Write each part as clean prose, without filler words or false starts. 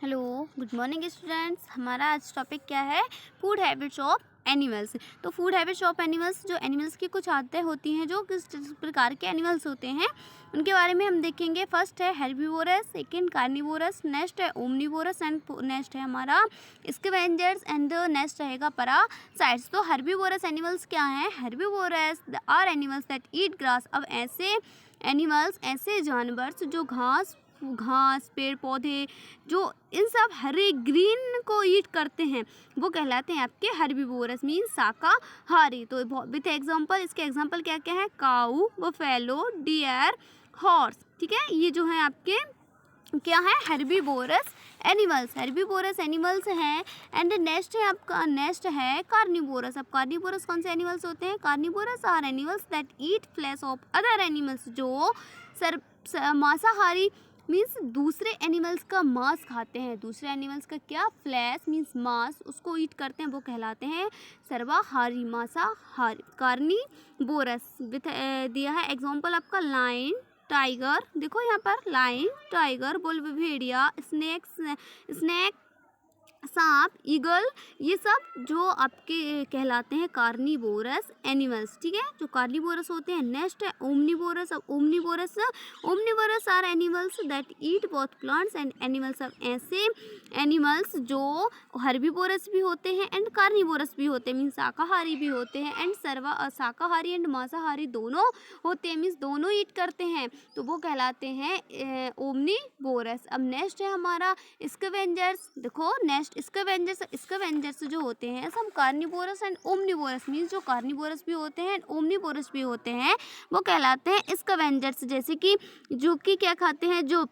Hello, good morning students. हमारा आज topic क्या है? Food habits of animals. तो फूड हैबिट्स ऑफ एनिमल्स, जो एनिमल्स की कुछ आदतें होती हैं, जो किस प्रकार के एनिमल्स होते हैं उनके बारे में हम देखेंगे। फर्स्ट है हेर्बीवोरस, सेकंड कार्निवोरस, नेक्स्ट है ओमनीवोरस एंड नेक्स्ट है हमारा स्कैवेंजर्स एंड नेक्स्ट रहेगा पैरासाइट्स। तो हेर्बीवोरस एनिमल्स क्या हैं? Herbivorous are animals that eat grass. अब ऐसे एनिमल्स, ऐसे जानवर जो घास पेड़ पौधे, जो इन सब हरे ग्रीन को ईट करते हैं, वो कहलाते हैं आपके हर्बीवोरस, मीन शाकाहारी। तो विथ एग्जांपल, इसके एग्जांपल क्या क्या है? काऊ, बफेलो, डियर, हॉर्स। ठीक है, ये जो है आपके क्या है? हर्बीवोरस एनिमल्स, हर्बीवोरस एनिमल्स हैं। एंड नेक्स्ट है आपका, नेक्स्ट है कार्निवोरस। अब कार्निवोरस कौन से एनिमल्स होते हैं? Carnivorous are animals that eat flesh of other animals, जो मांसाहारी मीन्स दूसरे एनिमल्स का मांस खाते हैं। दूसरे एनिमल्स का क्या? फ्लैश मीन्स मांस, उसको ईट करते हैं, वो कहलाते हैं सर्वाहारी, मांसाहारी, कार्निवोरस। विथ दिया है एग्जांपल आपका लायन, टाइगर। देखो यहाँ पर लायन, टाइगर, बुल, भेड़िया, स्नेक, सांप, ईगल, ये सब जो आपके कहलाते हैं कार्निवोरस एनिमल्स। ठीक है, जो कार्निवोरस होते हैं। नेक्स्ट है ओमनीवोरस। अब omnivorous are animals that eat both plants and animals. अब ऐसे एनिमल्स जो हर्बीवोरस भी होते हैं एंड कार्निवोरस भी होते हैं, मीन्स शाकाहारी भी होते हैं, एंड शाकाहारी एंड मांसाहारी दोनों होते हैं, मीन्स दोनों ईट करते हैं, तो वो कहलाते हैं ओमनीवोरस। अब नेक्स्ट है हमारा स्कैवेंजर्स। देखो नेक्स्ट स्कैवेंजर्स जो होते हैं सब कार्निवोरस एंड ओमनीवोरस, मीन्स जो कार्निवोरस भी होते हैं ओमनीवोरस भी होते हैं, वो कहलाते हैं स्कैवेंजर्स। जैसे कि जो कि क्या खाते हैं? जो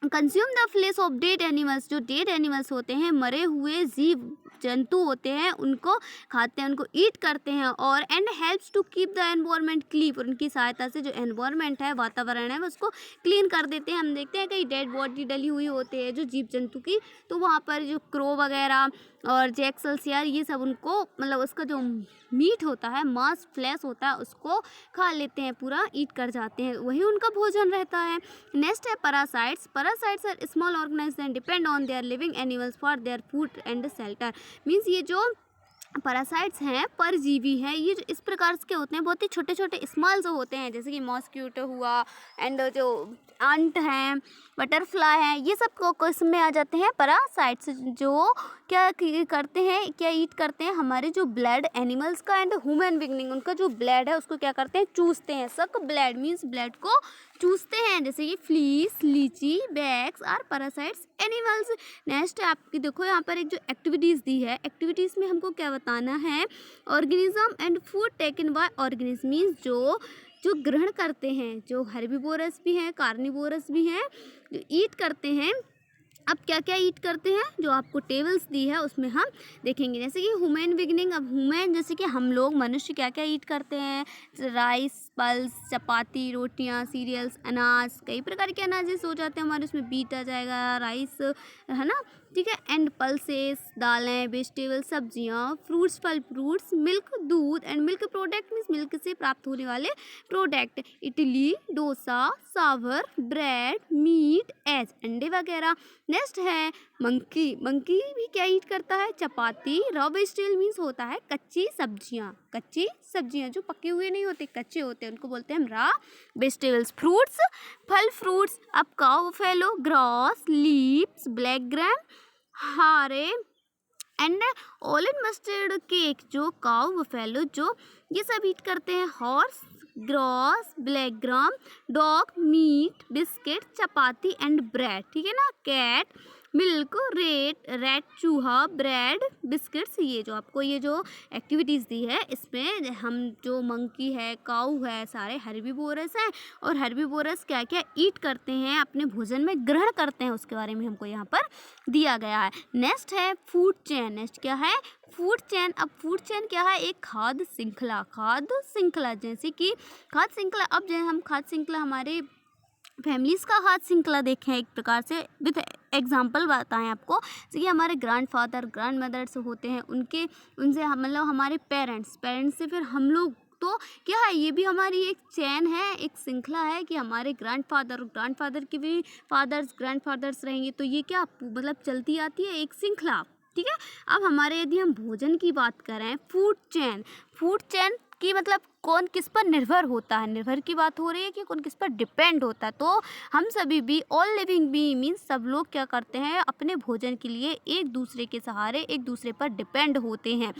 consume the flesh of dead animals, जो डेड एनिमल्स होते हैं, मरे हुए जीव जंतु होते हैं, उनको खाते हैं, उनको ईट करते हैं। और and helps to keep the environment clean, और उनकी सहायता से जो एनवायरनमेंट है, वातावरण है, उसको क्लीन कर देते हैं। हम देखते हैं कई डेड बॉडी डली हुई होती है जो जीव जंतु की, तो वहाँ पर जो क्रो वगैरह और जैक्सल्स यार, ये सब उनको मतलब उसका जो मीट होता है, मांस फ्लैश होता है, उसको खा लेते हैं, पूरा ईट कर जाते हैं, वही उनका भोजन रहता है। नेक्स्ट है parasites. Parasites are small organism depend on their living animals for their food and shelter. Means ये जो पैरासाइट्स हैं, परजीवी हैं, ये जो इस प्रकार के होते हैं, बहुत ही छोटे छोटे स्मॉल जो होते हैं, जैसे कि मॉस्क्यूटो हुआ एंड जो अंट हैं, बटरफ्लाई हैं, ये सब को इसमें आ जाते हैं पैरासाइट्स, जो क्या करते हैं, क्या ईट करते हैं? हमारे जो ब्लड एनिमल्स का एंड ह्यूमन बिगनिंग, उनका जो ब्लड है उसको क्या करते हैं? चूसते हैं। सक ब्लड मीन्स ब्लड को चूसते हैं, जैसे कि fleas, leeches, bugs are parasites animals. Next आपकी देखो यहाँ पर एक जो एक्टिविटीज़ दी है, एक्टिविटीज़ में हमको क्या बताना है? Organism and food taken by organism, means जो ग्रहण करते हैं, जो हर्बीवोरस भी हैं, कार्निवोरस भी हैं, जो ईट करते हैं। अब क्या क्या ईट करते हैं, जो आपको टेबल्स दी है उसमें हम देखेंगे। जैसे कि ह्यूमन बिगनिंग। अब ह्यूमन जैसे कि हम लोग मनुष्य क्या क्या ईट करते हैं? राइस, पल्स, चपाती, रोटियां, सीरियल्स, अनाज, कई प्रकार के अनाजेस हो जाते हैं हमारे, उसमें बीट आ जाएगा, राइस है ना, ठीक है, एंड पल्सेस, दालें, वेजिटेबल, सब्जियां, फ्रूट्स, फल फ्रूट्स, मिल्क, दूध and milk product means milk से प्राप्त होने वाले प्रोडक्ट, इडली, डोसा, सावर, ब्रेड, मीट, एग, अंडे वगैरह। नेक्स्ट है मंकी। मंकी भी क्या ईट करता है? चपाती, रॉ वेजिटेबल मीन्स होता है कच्ची सब्जियां जो पके हुए नहीं होते, कच्चे होते हैं, उनको बोलते हैं हम रॉ वेजिटेबल्स। फ्रूट्स, फल फ्रूट्स। अब काऊ, फैलो, ग्रास, लीव्स, ब्लैक ग्राम, हारे एंड ऑलिव मस्टर्ड केक, जो काऊ, बफेलो, जो ये सब ईट करते हैं। Horse, grass, black gram, dog, meat, biscuit, chapati and bread, ठीक है ना। कैट, मिल्क, रेट, चूहा, ब्रेड, बिस्किट्स। ये जो आपको ये जो एक्टिविटीज़ दी है, इसमें हम जो मंकी है, काऊ है, सारे हर्बीवोरस हैं, और हर्बीवोरस क्या क्या ईट करते हैं, अपने भोजन में ग्रहण करते हैं, उसके बारे में हमको यहाँ पर दिया गया है। नेक्स्ट है फूड चेन। नेक्स्ट क्या है? Food chain. अब फूड चेन क्या है? एक खाद्य श्रृंखला, जैसे कि खाद्य श्रृंखला। अब जो हम खाद्य श्रृंखला हमारे फैमिलीज़ का खाद्य श्रृंखला देखें एक प्रकार से, विथ एग्जाम्पल बताएं आपको, जैसे कि हमारे ग्रैंडफादर, ग्रैंड मदर्स होते हैं, उनसे मतलब हमारे पेरेंट्स से फिर हम लोग तो क्या है, ये भी हमारी एक चैन है, एक श्रृंखला है कि हमारे ग्रैंडफादर के भी ग्रैंडफादर्स रहेंगे, तो ये क्या मतलब चलती आती है एक श्रृंखला। ठीक है। अब हमारे यदि हम भोजन की बात करें, फूड चैन की मतलब कौन किस पर निर्भर होता है, निर्भर की बात हो रही है कि कौन किस पर डिपेंड होता है। तो हम सभी भी, ऑल लिविंग बीइंग मीन्स सब लोग क्या करते हैं, अपने भोजन के लिए एक दूसरे के सहारे एक दूसरे पर डिपेंड होते हैं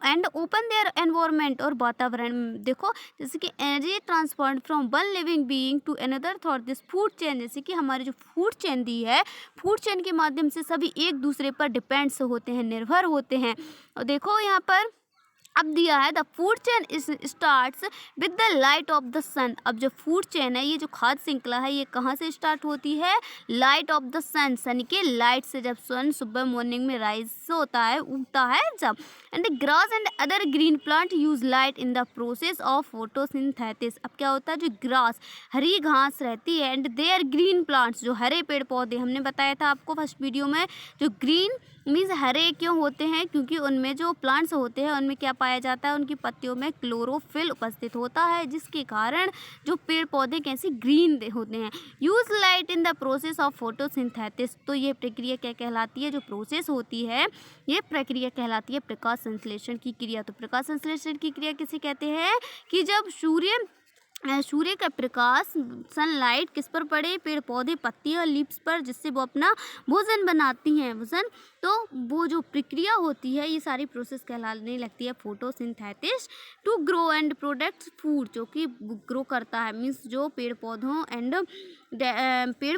एंड ओपन देयर एनवायरनमेंट और वातावरण। देखो जैसे कि energy transfer from one living being to another through this food chain, जैसे कि हमारी जो फूड चेन दी है, फूड चेन के माध्यम से सभी एक दूसरे पर डिपेंड्स होते हैं, निर्भर होते हैं। और देखो यहाँ पर अब दिया है, the food chain is starts with the light of the sun. अब जो फूड चेन है, ये जो खाद्य श्रृंखला है, ये कहाँ से स्टार्ट होती है, लाइट ऑफ द सन, सन के लाइट से, जब सन सुबह मॉर्निंग में राइज होता है, उगता है जब। And grass and other green plant use light in the process of photosynthesis. अब क्या होता है, जो ग्रास हरी घास रहती है एंड देयर ग्रीन प्लांट्स, जो हरे पेड़ पौधे, हमने बताया था आपको फर्स्ट वीडियो में, जो ग्रीन मीन्स हरे क्यों होते हैं, क्योंकि उनमें जो प्लांट्स होते हैं उनमें क्या पाया जाता है, उनकी पत्तियों में क्लोरोफिल उपस्थित होता है, जिसके कारण जो पेड़ पौधे कैसे ग्रीन होते हैं। Use light in the process of photosynthesis. तो ये प्रक्रिया क्या कहलाती है, जो प्रोसेस होती है, ये प्रक्रिया कहलाती है प्रकाश संश्लेषण की क्रिया। तो प्रकाश संश्लेषण की क्रिया किसे कहते हैं, कि जब सूर्य का प्रकाश, सनलाइट किस पर पड़े, पेड़ पौधे पत्ती और लीव्स पर, जिससे वो अपना भोजन बनाती हैं, भोजन। तो वो जो प्रक्रिया होती है, ये सारी प्रोसेस कहलाने लगती है photosynthesis to grow and product food, जो कि ग्रो करता है, मीन्स जो पेड़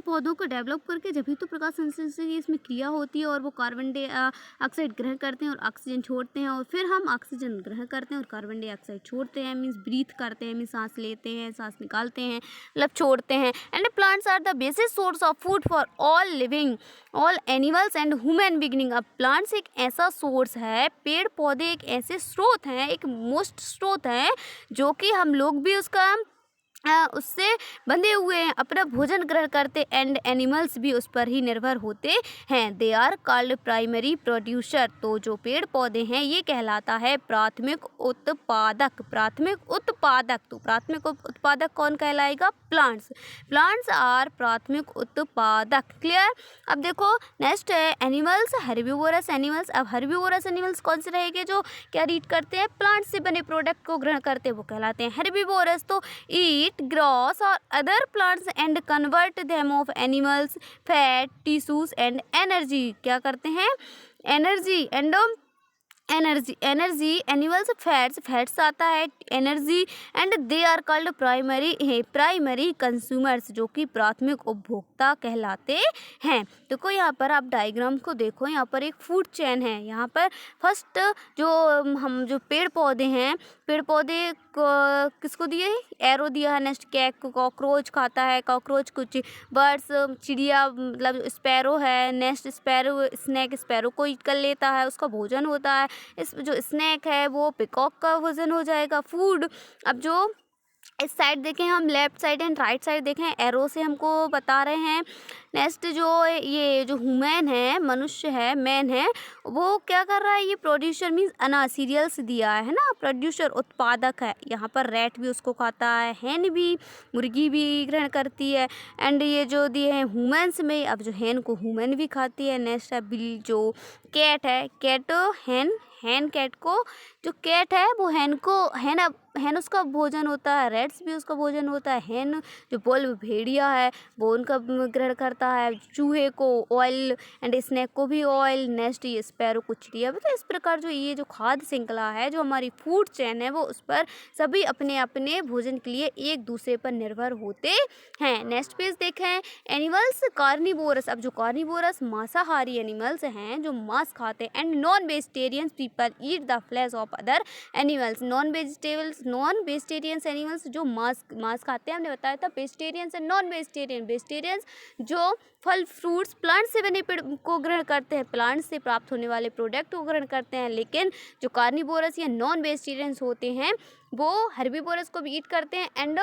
पौधों को डेवलप करके, जब भी तो प्रकाश संश्लेषण की इसमें क्रिया होती है, और वो कार्बन डाइऑक्साइड ग्रहण करते हैं और ऑक्सीजन छोड़ते हैं, और फिर हम ऑक्सीजन ग्रहण करते हैं और कार्बन डाइऑक्साइड छोड़ते हैं, मीन्स ब्रीथ करते हैं, मीन्स सांस लेते हैं, सांस निकालते हैं, मतलब छोड़ते हैं। And plants are the basic source of food for all animals and human beginning. अब प्लांट्स एक ऐसा सोर्स है, पेड़ पौधे एक ऐसे स्रोत हैं, एक मोस्ट स्रोत हैं, जो कि हम लोग भी उससे बंधे हुए हैं, अपना भोजन ग्रहण करते, एंड एनिमल्स भी उस पर ही निर्भर होते हैं। They are called primary producer. तो जो पेड़ पौधे हैं, ये कहलाता है प्राथमिक उत्पादक। तो प्राथमिक उत्पादक कौन कहलाएगा, प्लांट्स आर प्राथमिक उत्पादक। क्लियर। अब देखो नेक्स्ट है एनिमल्स, हर्बीवोरस एनिमल्स। अब हर्बीवोरस एनिमल्स कौन से रहेंगे, जो क्या रीड करते हैं, प्लांट से बने प्रोडक्ट को ग्रहण करते हैं, वो कहलाते हैं हर्बीवोरस। तो ईट grass or other plants and convert them of animals fat tissues and energy। क्या करते हैं, एनर्जी एनिमल्स फैट्स आता है, energy, and they are called primary consumers, जो कि प्राथमिक उपभोक्ता कहलाते हैं। देखो यहाँ पर आप डायग्राम को देखो, यहाँ पर एक फूड चेन है। यहाँ पर फर्स्ट जो पेड़ पौधे हैं, पेड़ पौधे किसको दिए, एरो दिया है, नेक्स्ट कैक कॉकरोच खाता है, कॉकरोच कुछ बर्ड्स चिड़िया मतलब स्पैरो है, नेक्स्ट स्नैक स्पैरो को ईट कर लेता है, उसका भोजन होता है। इस जो स्नैक है वो पिकॉक का भोजन हो जाएगा, फूड। अब जो इस साइड देखें हम, left side and right side देखें, एरो से हमको बता रहे हैं। नेक्स्ट ये जो ह्यूमन है, मनुष्य है, मैन है, वो क्या कर रहा है, ये प्रोड्यूसर मीन्स अनाज सीरियल्स दिया है ना, प्रोड्यूसर उत्पादक है। यहाँ पर रैट भी उसको खाता है, हैन भी, मुर्गी भी ग्रहण करती है। एंड ये जो दिए हैं ह्यूमन्स में, अब जो हैन को ह्यूमन भी खाती है। नेक्स्ट है बिल, जो कैट है, कैट हैन कैट को, जो कैट है वो हैन उसका भोजन होता है, रेट्स भी उसका भोजन होता है। हैन जो भेड़िया है वो उनका ग्रहण करता है, चूहे को ऑयल एंड स्नैक को भी ऑयल। नेक्स्ट ये स्पैरो को चिड़िया भी। तो इस प्रकार जो ये जो खाद्य श्रृंखला है, जो हमारी फूड चेन है, वो उस पर सभी अपने अपने भोजन के लिए एक दूसरे पर निर्भर होते हैं। नेक्स्ट पेज देखें, एनिमल्स कार्निवोरस। अब जो कार्निवोरस मांसाहारी एनिमल्स हैं, जो मांस खाते हैं, and non vegetarian people eat the flash of other animals. Non vegetarians animals जो मांस खाते हैं, हमने बताया था वेजिटेरियंस एंड नॉन वेजिटेरियंस जो फल फ्रूट्स प्लांट से बने पेड़ को ग्रहण करते हैं, प्लांट से प्राप्त होने वाले प्रोडक्ट को ग्रहण करते हैं। लेकिन जो कार्निवोरस या नॉन वेजिटेरियंस होते हैं, वो हर्बीवोरस को भी ईट करते हैं। एंड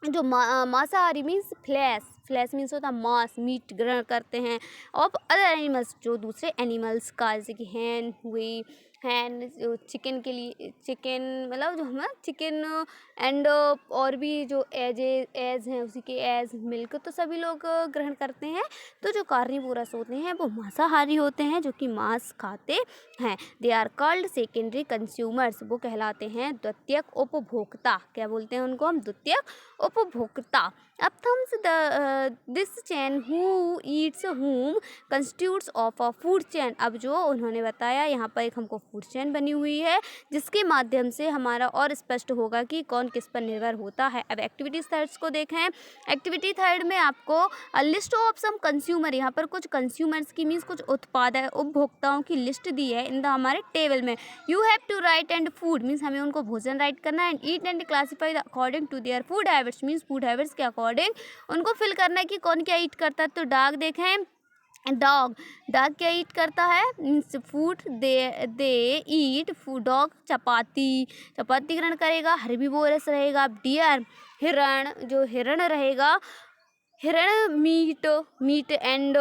जो मांसाहारी मीन्स फ्लैश मीन्स होता है मांस, मीट ग्रहण करते हैं। और अदर एनिमल्स जो दूसरे एनिमल्स का, जैसे कि हैन हुई, हैन जो चिकन के लिए चिकन मतलब जो हमारा चिकन एंड और भी जो एज हैं उसी के एज मिल्क तो सभी लोग ग्रहण करते हैं। तो जो कार्निवोरस होते हैं वो मांसाहारी होते हैं जो कि मांस खाते हैं। They are called secondary consumers, वो कहलाते हैं द्वितीयक उपभोक्ता। क्या बोलते हैं उनको हम? द्वितीयक उपभोक्ता। अब thus this chain who eats whom constitutes of a food chain. अब जो उन्होंने बताया यहाँ पर एक हमको फूड चेन बनी हुई है जिसके माध्यम से हमारा और स्पष्ट होगा कि कौन किस पर निर्भर होता है। अब एक्टिविटी थर्ड्स को देखें। एक्टिविटी थर्ड में आपको लिस्ट ऑफ सम कंज्यूमर, यहाँ पर कुछ कंज्यूमर्स की मीन्स कुछ उत्पादक उपभोक्ताओं की लिस्ट दी है इन द हमारे टेबल में। You have to write and food means हमें उनको भोजन राइट करना है। And eat and classify according to their food habits means food habits के अकॉर्डिंग उनको फिल करना है कि कौन क्या ईट करता है। तो डॉग देखें, डॉग क्या ईट करता है? मीन्स फूड दे ईट फूड। डॉग चपाती ग्रहण करेगा, हर्बीवोरस रहेगा। डियर हिरण, जो हिरण रहेगा हिरण मीट एंड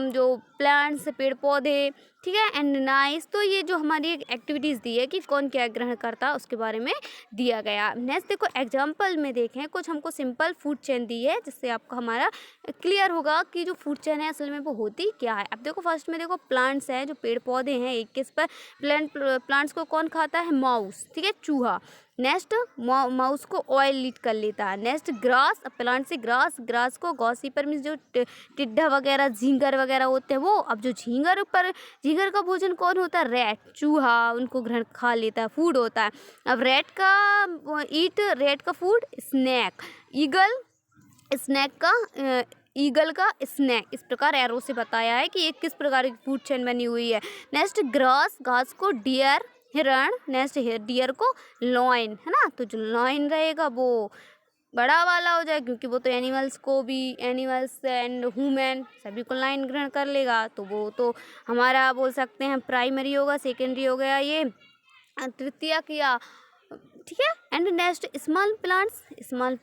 जो प्लांट्स पेड़ पौधे, ठीक है, एंड नाइस। तो ये जो हमारी एक्टिविटीज़ दी है कि कौन क्या ग्रहण करता है उसके बारे में दिया गया। नेक्स्ट देखो एग्जांपल में देखें, कुछ हमको सिंपल फूड चेन दी है जिससे आपको हमारा क्लियर होगा कि जो फूड चेन है असल में वो होती क्या है। अब देखो फर्स्ट में देखो प्लांट्स हैं, जो पेड़ पौधे हैं, एक किस पर प्लांट्स को कौन खाता है? माउस, ठीक है, चूहा। नेक्स्ट माउस को ऑयल लीड कर लेता है। नेक्स्ट ग्रास, प्लांट से ग्रास को गॉसिपर मीन्स जो टिड्डा वगैरह झींगर वगैरह होते हैं वो। अब जो झींगर का भोजन कौन होता है? रैट, चूहा, उनको ग्रहण खा लेता है, फूड होता है। अब रैट का फूड स्नैक। ईगल का स्नैक। इस प्रकार एरो से बताया है कि ये किस प्रकार की फूड चेन बनी हुई है। नेक्स्ट घास को डियर, हिरण। नेक्स्ट डियर को लॉइन, है ना। तो जो लॉइन रहेगा वो बड़ा वाला हो जाए क्योंकि वो तो एनिमल्स एंड ह्यूमन सभी को लाइन ग्रहण कर लेगा। तो वो तो हमारा बोल सकते हैं प्राइमरी होगा, सेकेंडरी हो गया ये तृतीयक या, ठीक है। एंड नेक्स्ट स्मॉल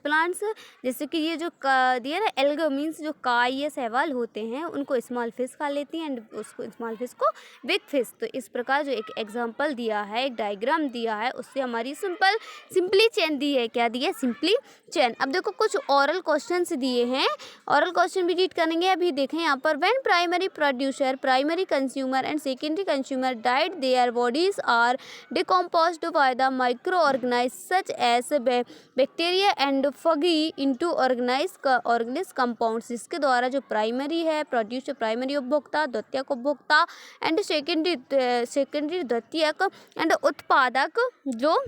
प्लांट्स जैसे कि ये जो दिया ना एल्गा मीन्स जो काई या शैवाल होते हैं उनको स्मॉल फिश खा लेती हैं एंड उसको स्मॉल फिश को बिग फिश। तो इस प्रकार जो एक एग्जांपल दिया है, एक डायग्राम दिया है, उससे हमारी सिंपली चेन दी है। क्या दी है? Simply chain. अब देखो कुछ ओरल क्वेश्चन दिए हैं, ओरल क्वेश्चन भी रीड करेंगे। अभी देखें यहाँ पर, when primary producer, primary consumer and secondary consumer died their bodies are decomposed by the micro organise such as bacteria and fungi into organic compounds, जिसके द्वारा जो प्राइमरी है प्रोड्यूसर, प्राइमरी उपभोक्ता, द्वितीयक उपभोक्ता एंड सेकेंडरी द्वितीयक एंड उत्पादक जो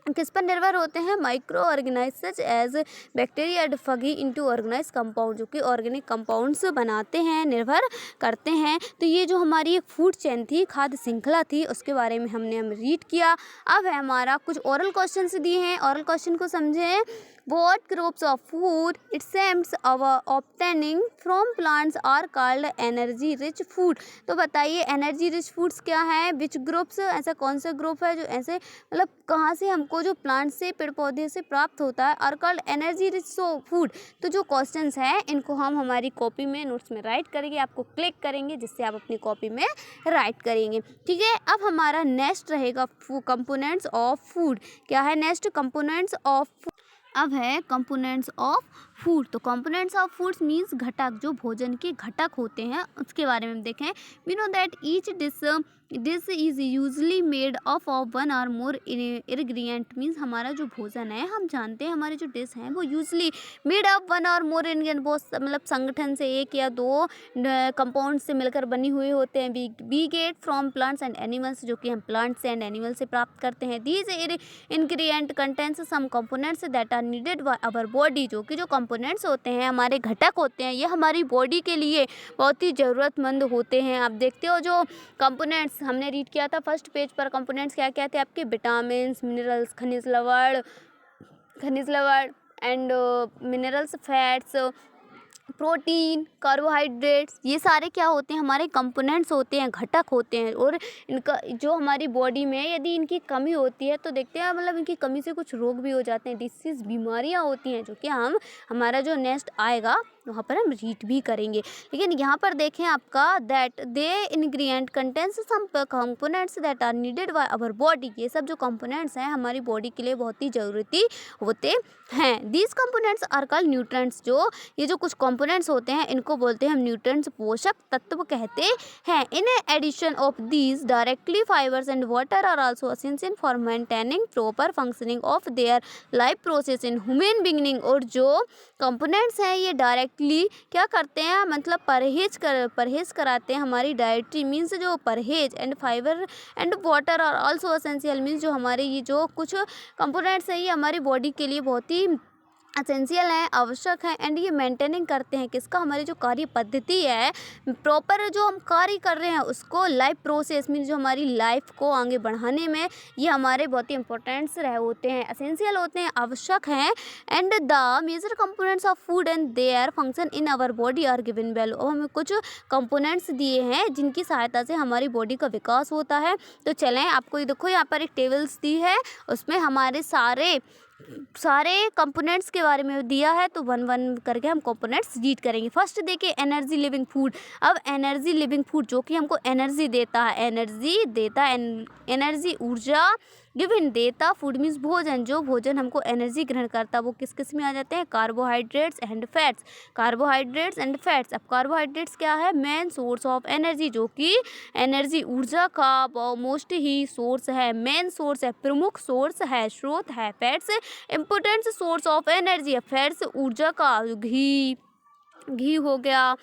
किस पर निर्भर होते हैं? Micro organise such as bacteria and fungi into organise compound, जो कि ऑर्गेनिक कंपाउंड्स बनाते हैं, निर्भर करते हैं। तो ये जो हमारी एक फूड चेन थी, खाद्य श्रृंखला थी, उसके बारे में हम रीड किया। अब है हमारा कुछ ओरल क्वेश्चन दिए हैं, ओरल क्वेश्चन को समझें। What groups of food it seems our obtaining from plants are called energy rich food? तो बताइए एनर्जी रिच फूड्स क्या है? विच ग्रुप्स, ऐसा कौन सा ग्रुप है जो ऐसे मतलब कहाँ से हमको जो प्लांट से पेड़ पौधे से प्राप्त होता है, are called energy rich food. तो जो क्वेश्चंस हैं इनको हम हमारी कॉपी में नोट्स में राइट करेंगे, आपको क्लिक करेंगे जिससे आप अपनी कॉपी में राइट करेंगे, ठीक है। अब हमारा नेक्स्ट रहेगा कंपोनेंट्स ऑफ फूड। क्या है नेक्स्ट? Components of food. अब है कंपोनेंट्स ऑफ फूड। तो कंपोनेंट्स ऑफ फूड्स मीन्स घटक, जो भोजन के घटक होते हैं उसके बारे में देखें। We know that each dish is usually made of one or more ingredient means हमारा जो भोजन है, हम जानते हैं हमारे जो डिश हैं वो usually made of one or more ingredient, वो मतलब संगठन से एक या दो कंपाउंड से मिलकर बनी हुई होते हैं। We get from plants and animals, जो कि हम प्लांट्स एंड एनिमल से प्राप्त करते हैं। These ingredient contents some components that are needed by our body, जो कि जो कंपोनेंट्स होते हैं, हमारे घटक होते हैं, ये हमारी बॉडी के लिए बहुत ही ज़रूरतमंद होते हैं। आप देखते हो जो कंपोनेंट्स हमने रीड किया था फर्स्ट पेज पर, कंपोनेंट्स क्या क्या थे आपके? विटामिन, मिनरल्स, खनिज लवण and minerals, fats, protein, carbohydrates, ये सारे क्या होते हैं? हमारे कंपोनेंट्स होते हैं, घटक होते हैं। और इनका जो हमारी बॉडी में यदि इनकी कमी होती है तो देखते हैं मतलब इनकी कमी से कुछ रोग भी हो जाते हैं, डिसीज़, बीमारियां होती हैं, जो कि हमारा जो नेक्स्ट आएगा वहाँ पर हम रीड भी करेंगे। लेकिन यहाँ पर देखें आपका that they ingredient contents some components that are needed by our body. ये सब जो कंपोनेंट्स हैं हमारी बॉडी के लिए बहुत ही ज़रूरी होते हैं। These components are called nutrients. जो ये जो कुछ कंपोनेंट्स होते हैं इनको बोलते हैं हम न्यूट्रेंट्स, पोषक तत्व कहते हैं। In addition of these directly fibres and water are also essential for maintaining proper functioning of their life process in human beginning. और जो कंपोनेंट्स हैं ये डायरेक्टली क्या करते हैं, मतलब परहेज कराते हैं हमारी डाइटरी मीन्स जो परहेज, and fibre and water are also essential means जो हमारे ये जो कुछ कंपोनेंट्स हैं ये हमारी बॉडी के लिए बहुत ही एसेंशियल है, आवश्यक है। एंड ये मेंटेनिंग करते हैं किसका, हमारी जो कार्य पद्धति है, प्रॉपर जो हम कार्य कर रहे हैं उसको, लाइफ प्रोसेस मीन जो हमारी लाइफ को आगे बढ़ाने में ये हमारे बहुत ही इंपॉर्टेंट्स रहे होते हैं, एसेंशियल होते हैं, आवश्यक हैं। And the major components of food and their function in our body are given value. अब हमें कुछ कंपोनेंट्स दिए हैं जिनकी सहायता से हमारी बॉडी का विकास होता है। तो चलें, आपको ये देखो यहाँ पर एक टेबल्स दी है, उसमें हमारे सारे कंपोनेंट्स के बारे में दिया है। तो वन वन करके हम कंपोनेंट्स रीड करेंगे। फर्स्ट देखिए एनर्जी लिविंग फूड। अब एनर्जी लिविंग फूड जो कि हमको एनर्जी देता है, एनर्जी ऊर्जा, गिवन देता, फूड मीन्स भोजन, जो भोजन हमको एनर्जी ग्रहण करता है वो किस किस में आ जाते हैं, carbohydrates and fats. Carbohydrates and fats. अब कार्बोहाइड्रेट्स क्या है, मेन सोर्स ऑफ एनर्जी, जो कि एनर्जी ऊर्जा का मोस्ट ही सोर्स है, मेन सोर्स है, प्रमुख सोर्स है, स्रोत है। Fats important source of energy है। फैट्स ऊर्जा का, घी हो गया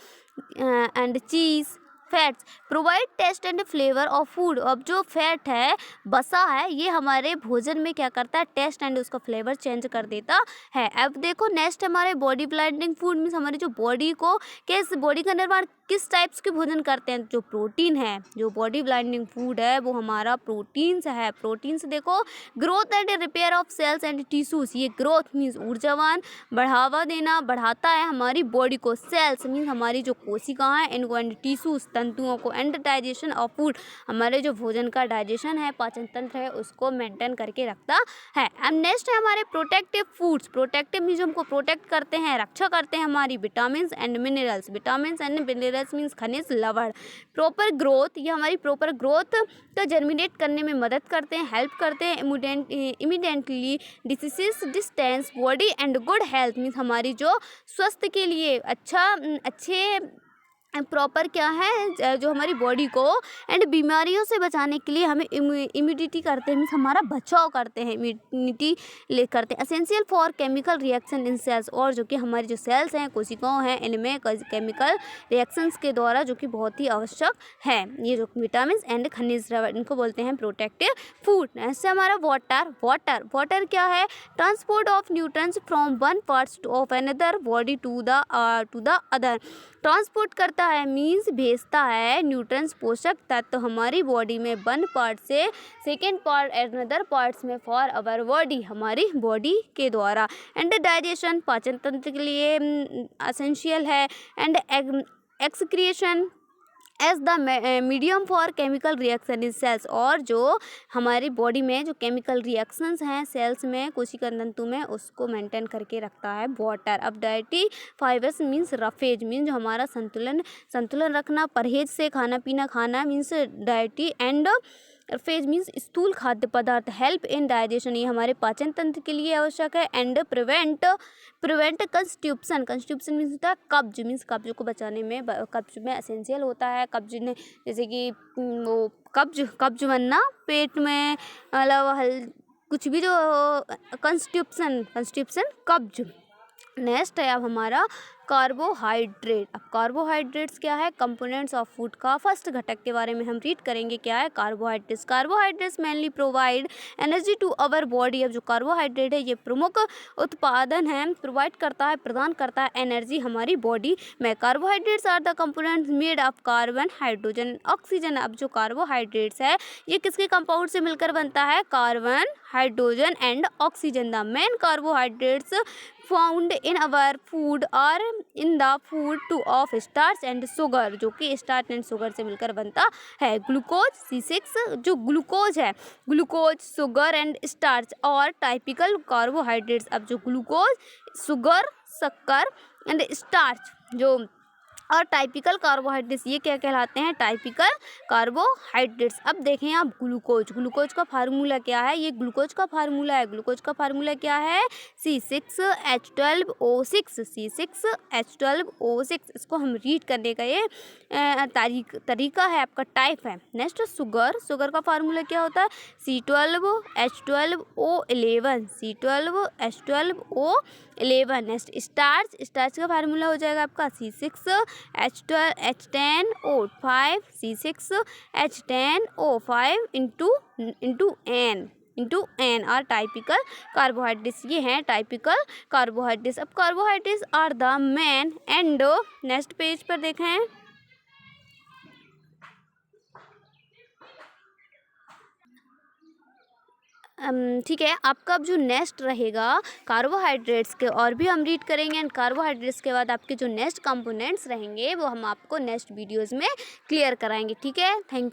and cheese. Fats provide taste and flavour of food. अब जो फैट है, बसा है, ये हमारे भोजन में क्या करता है, टेस्ट एंड उसका फ्लेवर चेंज कर देता है। अब देखो नेक्स्ट हमारे बॉडी ब्लाइंडिंग फूड मीन्स हमारी जो बॉडी को, किस बॉडी का निर्माण किस टाइप्स के भोजन करते हैं, जो प्रोटीन है। जो बॉडी ब्लाइंडिंग फूड है वो हमारा प्रोटीन्स है। प्रोटीन्स देखो growth and repair of cells and tissues. ये ग्रोथ मीन्स ऊर्जावान, बढ़ावा देना, बढ़ाता है हमारी बॉडी को। सेल्स मीन्स हमारी जो कोशिकाएं हैं इनको, एंड टिश्यूज तंतुओं को। एंड डाइजेशन ऑफ फूड, हमारे जो भोजन का डाइजेशन है, पाचन तंत्र है, उसको मेंटेन करके रखता है। अब नेक्स्ट है हमारे प्रोटेक्टिव फूड्स। प्रोटेक्टिव मीन्स हमको प्रोटेक्ट करते हैं, रक्षा करते हैं हमारी vitamin and minerals. Vitamin and minerals means खनिज, लवण। प्रॉपर ग्रोथ, ये हमारी प्रॉपर ग्रोथ को जर्मिनेट करने में मदद करते हैं, हेल्प करते हैं। Immediately disease distance body and good health means हमारी जो स्वास्थ्य के लिए अच्छे प्रॉपर क्या है, जो हमारी बॉडी को एंड बीमारियों से बचाने के लिए हमें इम्यूनिटी करते हैं, मीन्स हमारा बचाव करते हैं, इम्यूनिटी ले करते हैं। Essential for chemical reaction in cells. और जो कि हमारी जो सेल्स हैं, कोशिकाओं हैं, इनमें केमिकल रिएक्शंस के द्वारा जो कि बहुत ही आवश्यक है। ये जो विटामिन एंड खनिज, इनको बोलते हैं प्रोटेक्टिव फूड। ऐसे हमारा वाटर क्या है, transport of nutrients from one part of another body to the other. Transport करता है मीन्स भेजता है न्यूट्रिएंट्स, पोषक तत्व हमारी बॉडी में वन पार्ट से सेकेंड पार्ट अनदर पार्ट्स में फॉर अवर बॉडी, हमारी बॉडी के द्वारा। एंड डाइजेशन पाचन तंत्र के लिए एसेंशियल है। And excretion as the medium for chemical reaction in cells. और जो हमारी बॉडी में जो केमिकल रिएक्शंस हैं सेल्स में, कोशिका तंतु में, उसको मेंटेन करके रखता है वाटर। अब dietary fibres means roughage, means जो हमारा संतुलन रखना, परहेज से खाना means dietary. And phase means स्थूल खाद्य पदार्थ, हेल्प इन डाइजेशन, ये हमारे पाचन तंत्र के लिए आवश्यक है। एंड प्रिवेंट कंस्टिप्शन मीन्स होता है कब्ज, मीन्स कब्ज को बचाने में, कब्ज में एसेंशियल होता है। कब्ज ने जैसे कि वो कब्ज बनना, पेट में मतलब कुछ भी जो कंस्टिप्शन कब्ज। नेक्स्ट है अब हमारा कार्बोहाइड्रेट। अब कार्बोहाइड्रेट्स क्या है, कंपोनेंट्स ऑफ फूड का फर्स्ट घटक के बारे में हम रीड करेंगे। क्या है carbohydrates mainly provide energy to our body. अब जो कार्बोहाइड्रेट है ये प्रमुख उत्पादन है, प्रोवाइड करता है, प्रदान करता है एनर्जी हमारी बॉडी में। Carbohydrates are the components made of carbon, hydrogen, oxygen. अब जो कार्बोहाइड्रेट्स है ये किसके कंपाउंड से मिलकर बनता है, carbon, hydrogen and oxygen. The main carbohydrates found in our food और in the food two of starch and sugar, जो कि स्टार्च एंड शुगर से मिलकर बनता है। ग्लूकोज C6, जो ग्लूकोज है, ग्लूकोज, शुगर एंड स्टार्च और टाइपिकल कार्बोहाइड्रेट्स। अब जो ग्लूकोज, शुगर, शक्कर एंड स्टार्च जो और टाइपिकल कार्बोहाइड्रेट्स, ये क्या कहलाते हैं? Typical carbohydrates. अब देखें आप ग्लूकोज का फार्मूला क्या है? ये ग्लूकोज का फार्मूला है। ग्लूकोज का फार्मूला क्या है? C6H12O6, C6H12O6। इसको हम रीड करने का ये तरीका है, आपका टाइप है। नेक्स्ट शुगर का फार्मूला क्या होता है? C12H12O11, C12H12O11। नेक्स्ट स्टार्च का फार्मूला हो जाएगा आपका C6H10O5, C6H10O5 इंटू N और टाइपिकल कार्बोहाइड्रेट्स। ये हैं टाइपिकल कार्बोहाइड्रेट्स। अब carbohydrates are the main and next page पर देखें। ठीक है, आपका अब जो नेक्स्ट रहेगा कार्बोहाइड्रेट्स के और भी हम रीड करेंगे, एंड कार्बोहाइड्रेट्स के बाद आपके जो नेक्स्ट कंपोनेंट्स रहेंगे वो हम आपको नेक्स्ट वीडियोज़ में क्लियर कराएंगे। ठीक है, थैंक